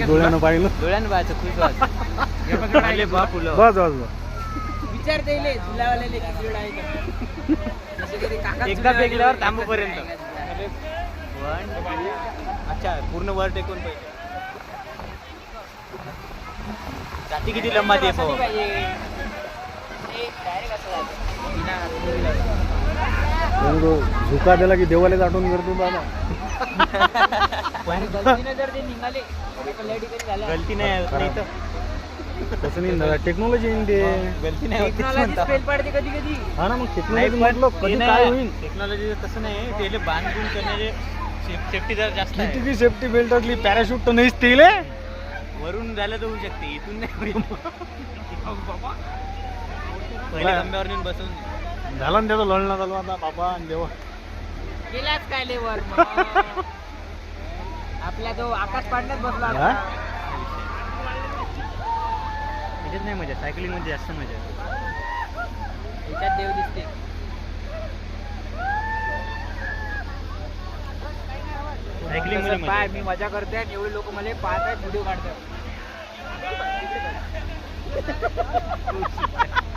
डोळ्यानं पाहिलं डोळ्यानं पाहायचं खुश व्हायचं. बस बस बस विचार देले झुलावाल्याले किती वेळ आहे का? जसे कधी काका एकदा फेकल्यावर थांबूपर्यंत. अच्छा पूर्ण वर टेकून पाहिजे. जाती किती लंबा ते पाहू. झुका दिला की देवाला आठवण करतो बाबा. जर ते निघाले गलती नाही तर तसं नाही टेक्नॉलॉजी येईन ते. गलती नाही फेल पडते कधी कधी. हा ना मग टेक्नॉलॉजी म्हटलं कधी काय होईल. टेक्नॉलॉजी तसं नाही त्याला बांधून करण्याचे सेफ्टी जर जास्त आहे. किती सेफ्टी बेल्ट असली पॅराशूट तर नाहीच ते वरून झालं तर होऊ शकते इथून नाही. पहिले खांब्यावर नेऊन बसून झालं ना त्याचं लढणं झालं आता बाबा आणि देवा. गेलाच काय लेवर आपल्या तो आकाश पाडण्यात बसला. त्याच्यात नाही मजा. सायकलिंग मध्ये जास्त मजा. याच्यात देव दिसते. सायकलिंग मध्ये पाय मी मजा करते आणि एवढे लोक मला पाहतात व्हिडिओ काढतात.